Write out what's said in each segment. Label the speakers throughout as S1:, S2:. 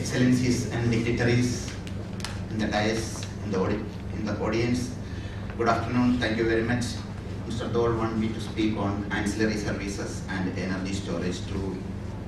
S1: Excellencies and dignitaries in the dais, in the audience, good afternoon. Thank you very much. Mr. Dole wanted me to speak on ancillary services and energy storage, two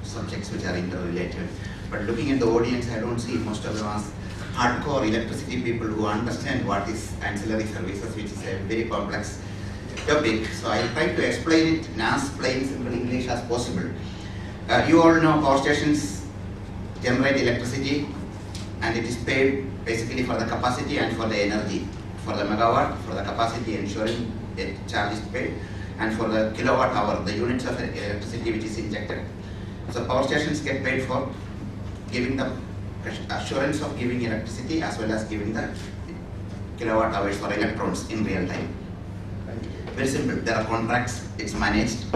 S1: subjects which are interrelated. But looking at the audience, I don't see most of them as hardcore electricity people who understand what is ancillary services, which is a very complex topic. So I'll try to explain it in as plain, simple English as possible. You all know power stations generate electricity, and it is paid basically for the capacity and for the energy. For the megawatt, for the capacity ensuring a charge is paid, and for the kilowatt hour, the units of electricity which is injected. So power stations get paid for giving the assurance of giving electricity as well as giving the kilowatt hours for electrons in real time. Very simple. There are contracts, it's managed.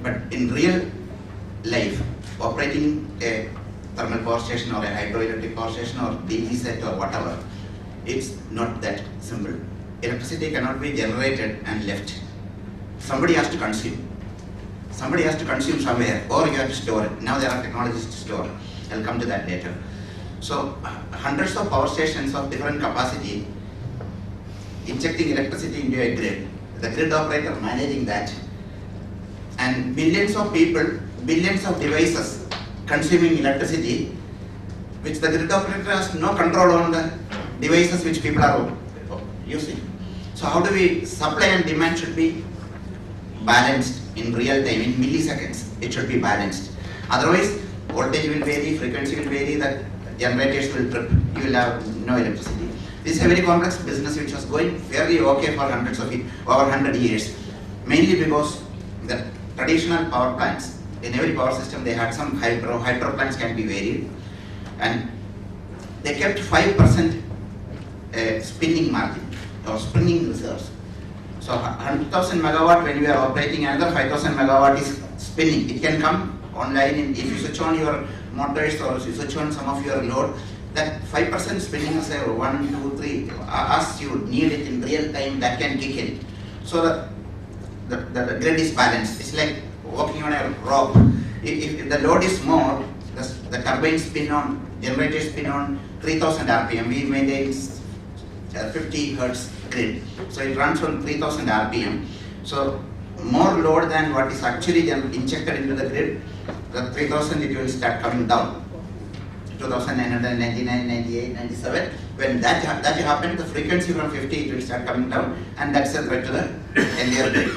S1: But in real life, operating a thermal power station or a hydroelectric power station or DG set or whatever, it's not that simple. Electricity cannot be generated and left. Somebody has to consume. Somebody has to consume somewhere, or you have to store it. Now there are technologies to store. I'll come to that later. So hundreds of power stations of different capacity injecting electricity into a grid. The grid operator managing that, and millions of people, billions of devices consuming electricity, which the grid operator has no control on the devices which people are using. So how do we, supply and demand should be balanced in real time, in milliseconds, it should be balanced. Otherwise, voltage will vary, frequency will vary, the generators will trip, you will have no electricity. This is a very complex business which was going very okay for hundreds of years, over 100 years, mainly because the traditional power plants, in every power system they had some hydro plants can be varied, and they kept 5% spinning margin or spinning reserves. So 100,000 megawatt when we are operating, another 5,000 megawatt is spinning. It can come online if you switch on your motors or if you switch on some of your load, that 5% spinning reserve, 1, 2, 3, as you need it in real time, that can kick in. So the grid is balanced. It's like walking on a rope. If the load is more, the turbine spin on, generators spin on 3000 RPM. We maintain 50 Hertz grid. So it runs on 3000 RPM. So more load than what is actually injected into the grid, the 3000 it will start coming down. 2999, 98, 97. When that happens, the frequency from 50 it will start coming down, and that's a threat to the earlier grid.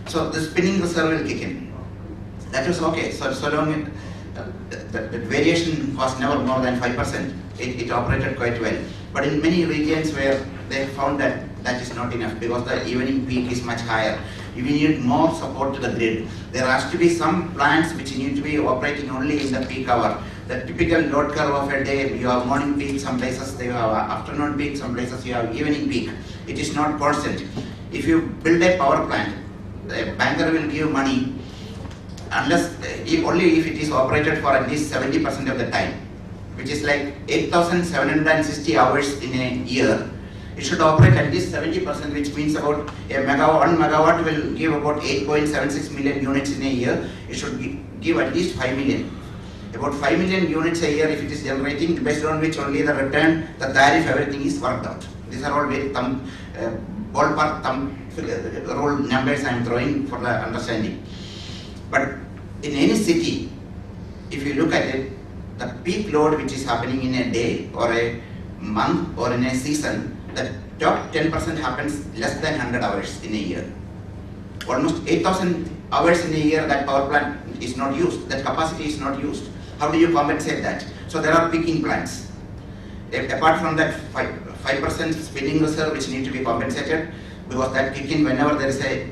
S1: So the spinning reserve will kick in. That was okay. So long the variation was never more than 5%. It operated quite well. But in many regions where they found that that is not enough because the evening peak is much higher, we need more support to the grid. There has to be some plants which need to be operating only in the peak hour. The typical load curve of a day, you have morning peak, some places you have afternoon peak, some places you have evening peak. It is not constant. If you build a power plant, the banker will give money unless only if it is operated for at least 70% of the time, which is like 8,760 hours in a year. It should operate at least 70%, which means about 1 megawatt will give about 8.76 million units in a year. It should give at least 5 million. About 5 million units a year if it is generating, based on which only the return, the tariff, everything is worked out. These are all very ballpark rule numbers I am throwing for the understanding. But in any city, if you look at it, the peak load which is happening in a day or a month or in a season, the top 10% happens less than 100 hours in a year. Almost 8,000 hours in a year that power plant is not used, that capacity is not used. How do you compensate that? So there are peaking plants. Apart from that 5% spinning reserve which need to be compensated, because that kick in whenever there is a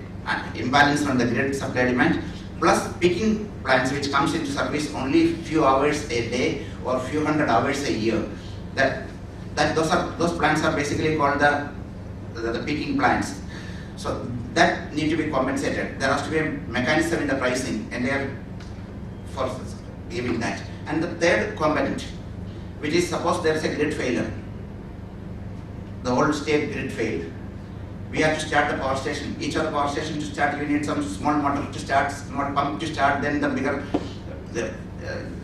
S1: imbalance on the grid supply demand, plus peaking plants which comes into service only few hours a day or few hundred hours a year. Those plants are basically called the peaking plants. So that need to be compensated. There has to be a mechanism in the pricing, and they are for giving that. And the third component, which is suppose there is a grid failure. The whole state grid failed. We have to start the power station. Each of the power station to start, you need some small motor to start, small pump to start, then the bigger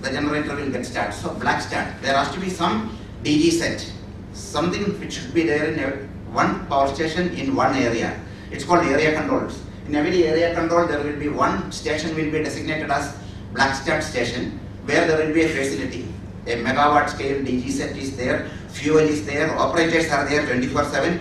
S1: the generator will get started. So black start. There has to be some DG set, something which should be there in one power station in one area. It's called area controls. In every area control, there will be one station will be designated as black start station, where there will be a facility. A megawatt scale DG set is there, fuel is there, operators are there 24/7.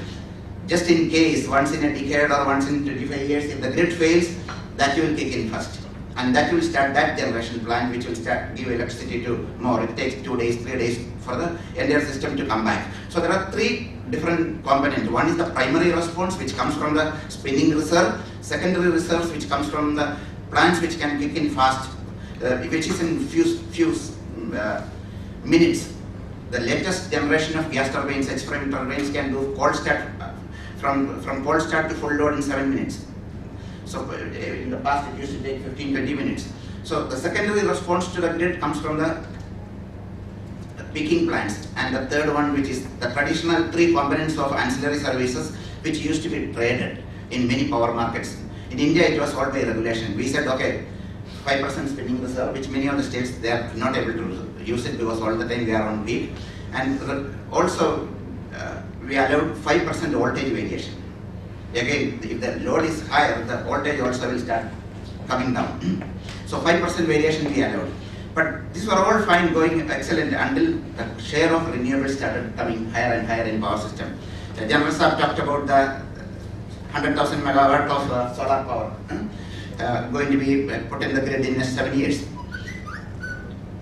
S1: Just in case, once in a decade or once in 25 years, if the grid fails, that will kick in first. And that will start that generation plant, which will start give electricity to more. It takes 2 days, 3 days for the entire system to come back. So there are three different components. One is the primary response, which comes from the spinning reserve. Secondary reserves, which comes from the plants which can kick in fast, which is in few minutes. The latest generation of gas turbines, H-frame turbines, can do cold start from cold start to full load in 7 minutes. So in the past it used to take 15-20 minutes. So the secondary response to the grid comes from the peaking plants, and the third one, which is the traditional three components of ancillary services, which used to be traded in many power markets. In India, it was all by regulation. We said, okay, 5% spinning reserve, which many of the states, they are not able to use it because all the time we are on peak. And also, we allowed 5% voltage variation. Again, if the load is higher, the voltage also will start coming down. So 5% variation we allowed. But these were all fine, going excellent until the share of renewables started coming higher and higher in power system. The General Sahab talked about the 100,000 megawatt of solar power going to be put in the grid in the next 7 years.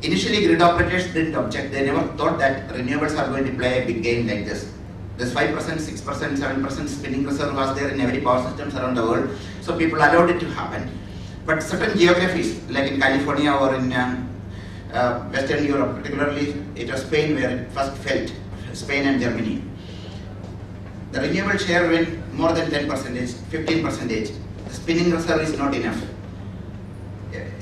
S1: Initially, grid operators didn't object. They never thought that renewables are going to play a big game like this. This 5%, 6%, 7% spinning reserve was there in every power systems around the world. So people allowed it to happen. But certain geographies, like in California or in Western Europe, particularly it was Spain where it first felt, Spain and Germany. The renewable share went more than 10%, 15%. The spinning reserve is not enough.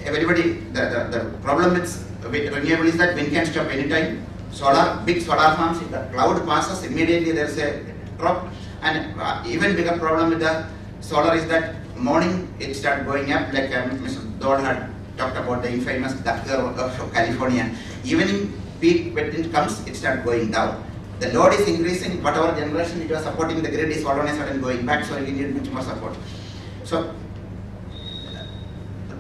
S1: Everybody, the problem with renewable is that wind can stop anytime. Solar, big solar farms, if the cloud passes, immediately there is a drop. And even bigger problem with the solar is that morning it starts going up, like Mr. Dod had talked about the infamous duck curve of California. Evening peak, when it comes, it starts going down. The load is increasing, whatever generation it was supporting the grid is all on a sudden going back, so we need much more support. So,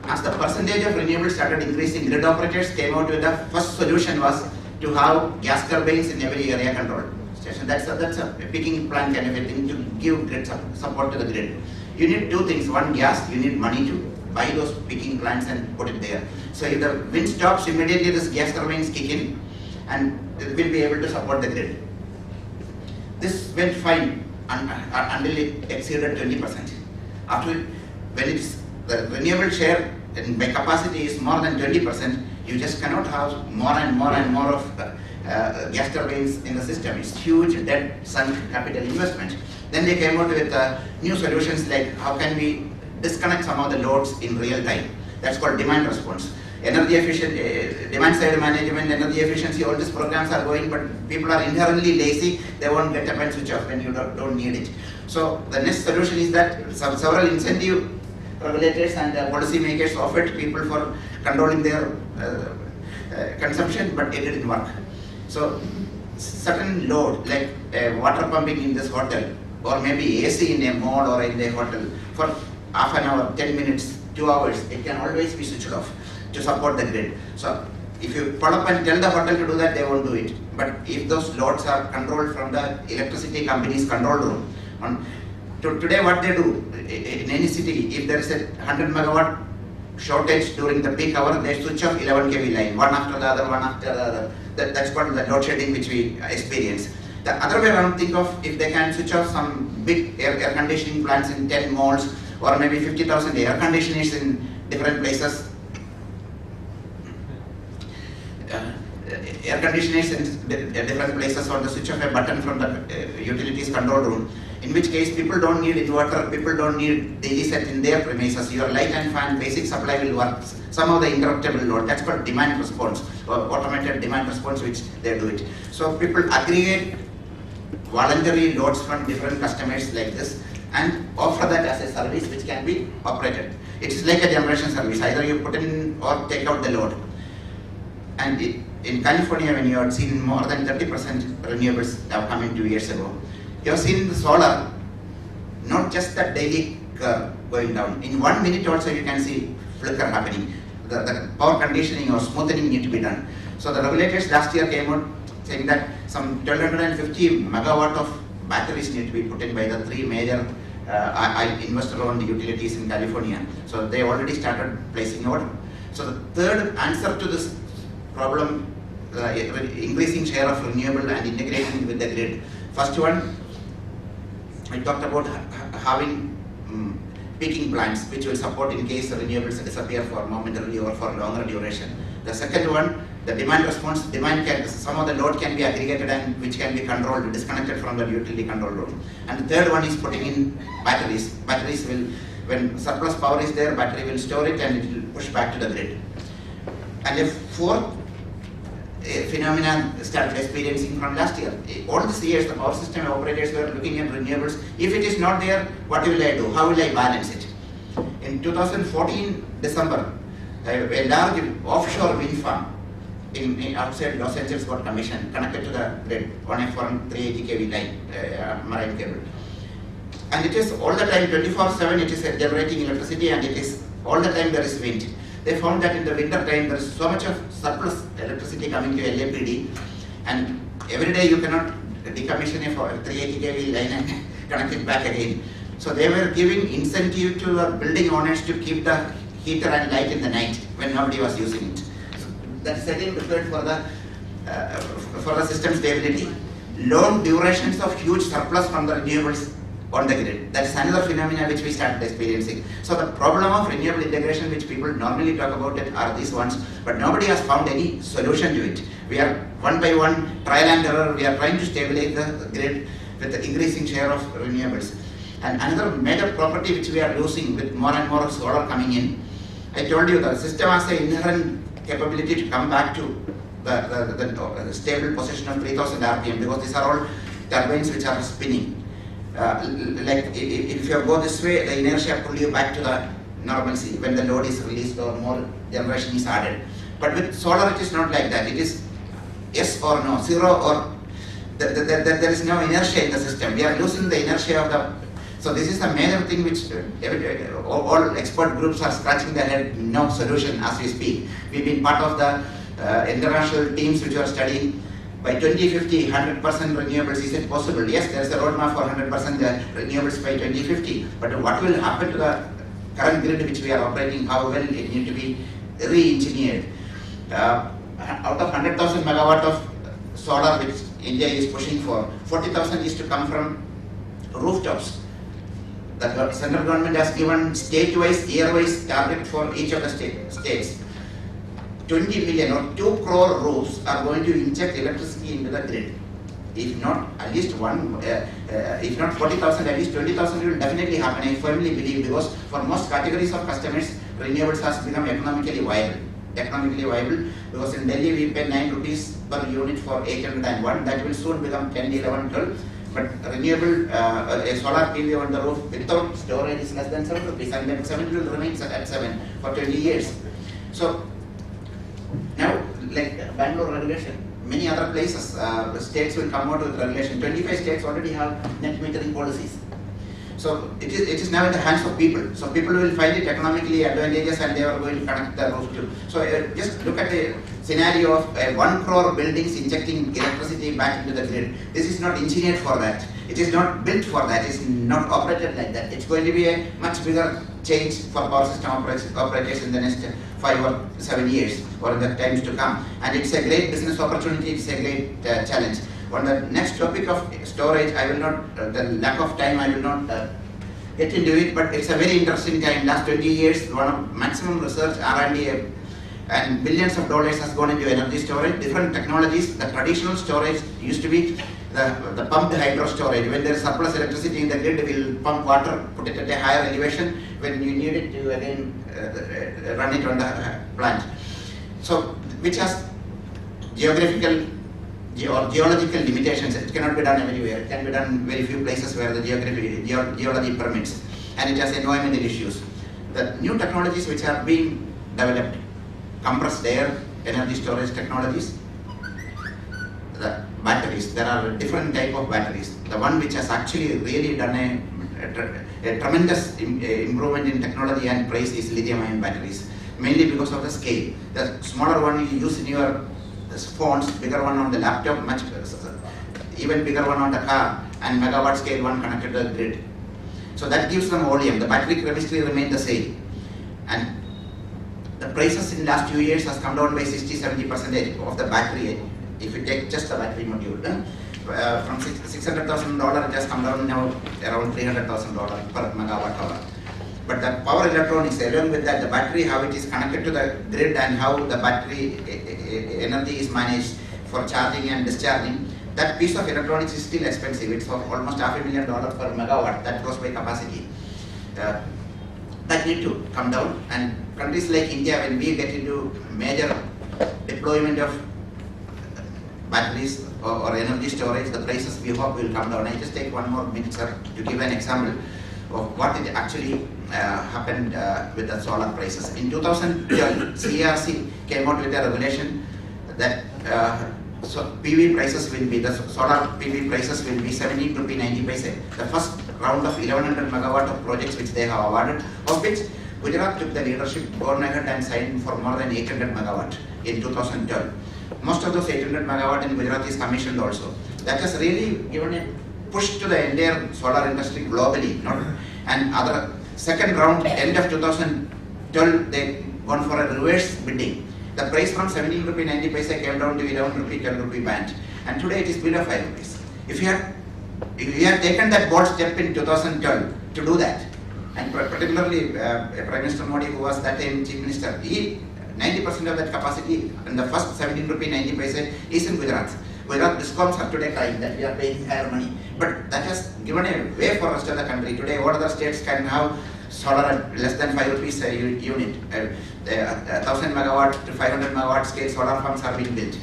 S1: as the percentage of renewables started increasing, grid operators came out with the first solution was to have gas turbines in every area control station. That's a peaking plant kind of a thing to give grid support to the grid. You need two things. One, gas. You need money to buy those peaking plants and put it there. So if the wind stops, immediately this gas turbines kick in and it will be able to support the grid. This went fine until it exceeded 20%. After, when it's the renewable share in by capacity is more than 20%, you just cannot have more and more and more of gas turbines in the system. It's huge, dead, sunk capital investment. Then they came out with new solutions like how can we disconnect some of the loads in real time. That's called demand response. Energy efficient, demand side management, energy efficiency, all these programs are going, but people are inherently lazy. They won't get up and switch off when you don't need it. So the next solution is that several incentive regulators and policy makers offered people for controlling their consumption, but it didn't work. So certain load like water pumping in this hotel, or maybe AC in a mall or in a hotel for half an hour, 10 minutes, 2 hours, it can always be switched off to support the grid. So if you pull up and tell the hotel to do that, they won't do it. But if those loads are controlled from the electricity company's control room, today what they do in any city, if there is a 100 megawatt shortage during the peak hour, they switch off 11 kV line, one after the other, one after the other. That's called the load shedding which we experience. The other way around, think of if they can switch off some big air conditioning plants in 10 malls or maybe 50,000 air conditioners in different places. Air conditioners in different places, or the switch of a button from the utilities control room, in which case people don't need inverter, people don't need daily set in their premises. Your light and fan basic supply will work. Some of the interruptible load, that's called demand response, or automated demand response, which they do it. So people aggregate voluntary loads from different customers like this and offer that as a service which can be operated. It's like a generation service, either you put in or take out the load. And in California, when you had seen more than 30% renewables have come in 2 years ago, you have seen the solar, not just the daily curve going down. In 1 minute also you can see flicker happening. The power conditioning or smoothing need to be done. So the regulators last year came out saying that some 1250 megawatt of batteries need to be put in by the 3 major investor-owned utilities in California. So they already started placing order. So the third answer to this problem, increasing share of renewable and integrating with the grid. First one, I talked about having peaking plants which will support in case the renewables disappear for momentarily or for longer duration. The second one, the demand response, some of the load can be aggregated and which can be controlled, disconnected from the utility control load. And the third one is putting in batteries. Batteries will, when surplus power is there, battery will store it and it will push back to the grid. And the fourth phenomena started experiencing from last year. All these years, the power system operators were looking at renewables. If it is not there, what will I do? How will I balance it? In 2014 December, a large offshore wind farm in outside Los Angeles got commissioned, connected to the grid on a foreign 380 kV line, marine cable. And it is all the time, 24/7, it is generating electricity, and it is all the time there is wind. They found that in the winter time there is so much of surplus electricity coming to LAPD, and every day you cannot decommission a 380 kV line and connect it back again. So they were giving incentive to the building owners to keep the heater and light in the night when nobody was using it. So that's again referred for the system stability. Long durations of huge surplus from the renewables on the grid. That's another phenomenon which we started experiencing. So the problem of renewable integration, which people normally talk about it, are these ones, but nobody has found any solution to it. We are one by one, trial and error, we are trying to stabilize the grid with the increasing share of renewables. And another major property which we are losing with more and more solar coming in, I told you the system has an inherent capability to come back to the stable position of 3000 RPM, because these are all turbines which are spinning. Like if you go this way, the inertia pull you back to the normalcy when the load is released or more generation is added. But with solar it is not like that. It is yes or no, zero or there is no inertia in the system. We are losing the inertia of the. So this is a major thing which all expert groups are scratching their head. No solution as we speak. We've been part of the international teams which are studying. By 2050, 100% renewables, is it possible? Yes, there is a roadmap for 100% renewables by 2050. But what will happen to the current grid which we are operating? How well it needs to be re-engineered? Out of 100,000 megawatt of solar which India is pushing for, 40,000 is to come from rooftops. The central government has given state-wise, year-wise target for each of the states. 20 million or 2 crore roofs are going to inject electricity into the grid. If not at least if not 40,000, at least 20,000 will definitely happen. I firmly believe, because for most categories of customers, renewables has become economically viable. Because in Delhi we pay 9 rupees per unit for 801. That will soon become 10, 11, 12. But renewable, a solar PV on the roof without storage is less than 7 rupees, and then 7 will remain at 7 for 20 years. So now, like Bangalore regulation, many other places, states will come out with regulation. 25 states already have net metering policies. So it is now in the hands of people. So people will find it economically advantageous, and they are going to connect the roof too. So just look at the scenario of 1 crore buildings injecting electricity back into the grid. This is not engineered for that. It is not built for that. It is not operated like that. It's going to be a much bigger change for power system operators in the next 5 or 7 years or in the times to come. And it's a great business opportunity. It's a great challenge. On the next topic of storage, I will not, the lack of time, I will not get into it, but it's a very interesting time. Last 20 years, one of maximum research, R&D, and billions of dollars has gone into energy storage, different technologies. The traditional storage used to be the pumped hydro storage. When there is surplus electricity in the grid, we will pump water, put it at a higher elevation. When you need it, you again run it on the plant. So, which has geographical or geological limitations. It cannot be done everywhere. It can be done in very few places where the geology permits, and it has environmental issues. The new technologies which are being developed, compressed air, energy storage technologies. The batteries, there are different type of batteries. The one which has actually really done a tremendous improvement in technology and price is lithium-ion batteries, mainly because of the scale. The smaller one you use in your phones, bigger one on the laptop, much even bigger one on the car, and megawatt scale one connected to the grid. So that gives them volume. The battery chemistry remained the same, and the prices in the last few years has come down by 60-70% of the battery. If you take just the battery module, from $600,000 it has come down now around $300,000 per megawatt hour. But the power electronics, along with that, the battery, how it is connected to the grid and how the battery energy is managed for charging and discharging, that piece of electronics is still expensive. It's for almost $500,000 per megawatt. That goes by capacity. That need to come down. And countries like India, when we get into major deployment of batteries or energy storage, the prices we hope will come down. I just take one more minute, sir, to give an example of what it actually happened with the solar prices. In 2012, CRC came out with a regulation that so PV prices will be, the solar PV prices will be 17 rupee 90 paise. The first round of 1100 megawatt of projects which they have awarded, of which Gujarat took the leadership, gone ahead and signed for more than 800 megawatt in 2012. Most of those 800 megawatt in Gujarat is commissioned also. That has really given a push to the entire solar industry globally. And other second round, end of 2012, they gone for a reverse bidding. The price from 17 rupee 90 paise came down to 11 rupee 10 rupee band, and today it is below 5 rupees. If you had taken that bold step in 2012 to do that, and particularly Prime Minister Modi, who was that time Chief Minister, 90% of that capacity in the first 17 rupee 90 paise is in Gujarat. Gujarat discoms are today crying that we are paying higher money, but that has given a way for rest of the country. Today, what other states can have solar at less than 5 rupees a unit? 1000 megawatt to 500 megawatt scale solar farms are being built.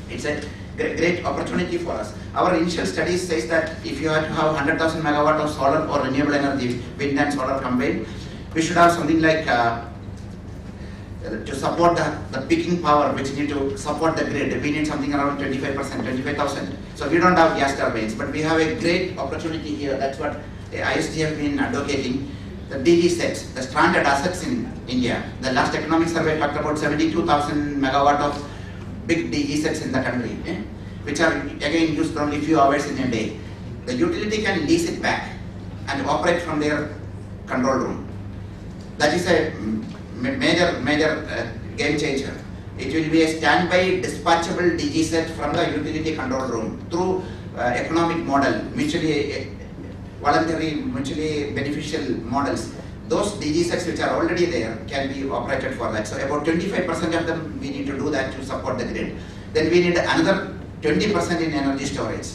S1: It's a great opportunity for us. Our initial studies says that if you have 100,000 megawatt of solar or renewable energy, wind and solar combined, we should have something like to support the peaking power, which need to support the grid. We need something around 25%, 25,000. So we don't have gas turbines, but we have a great opportunity here. That's what the ISD have been advocating. The DG sets, the stranded assets in India. The last economic survey talked about 72,000 megawatt of big DG sets in the country, which are again used only few hours in a day. The utility can lease it back and operate from their control room. That is a major game changer. It will be a standby dispatchable DG set from the utility control room through economic model, mutually voluntary, mutually beneficial models. Those DG sets which are already there can be operated for that. So about 25% of them we need to do that to support the grid. Then we need another 20% in energy storage.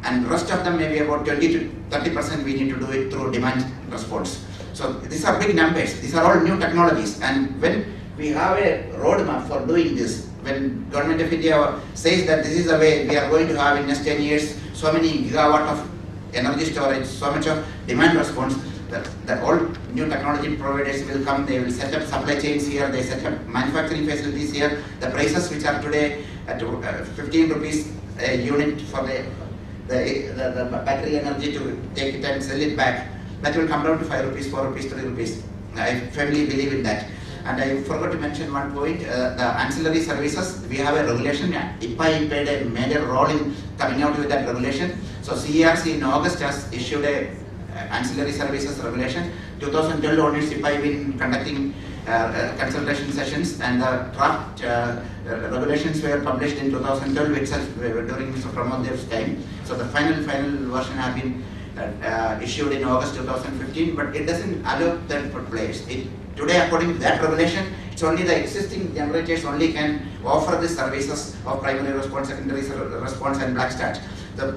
S1: And rest of them maybe about 20 to 30% we need to do it through demand response. So these are big numbers. These are all new technologies. And when we have a roadmap for doing this, when Government of India says that this is the way we are going to have in next 10 years, so many gigawatt of energy storage, so much of demand response, that all new technology providers will come, they will set up supply chains here, they set up manufacturing facilities here. The prices which are today at 15 rupees a unit for the battery energy to take it and sell it back, that will come down to 5 rupees, 4 rupees, 3 rupees. I firmly believe in that. And I forgot to mention one point, the ancillary services, we have a regulation. IPAI played a major role in coming out with that regulation. So CERC in August has issued a ancillary services regulation. 2012 onwards, IPAI been conducting consultation sessions, and the draft regulations were published in 2012 itself during Mr. Pramod Dev's time. So the final version have been issued in August 2015, but it doesn't allow that for players. Today, according to that regulation, it's only the existing generators only can offer the services of primary response, secondary response, and black start.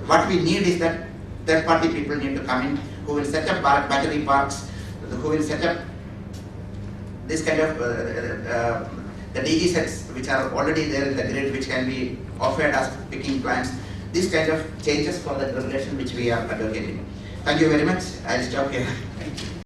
S1: What we need is that third-party people need to come in who will set up battery parks, who will set up this kind of the DG sets which are already there in the grid, which can be offered as picking plants. These kind of changes for the regulation which we are advocating. Thank you very much. I'll stop here.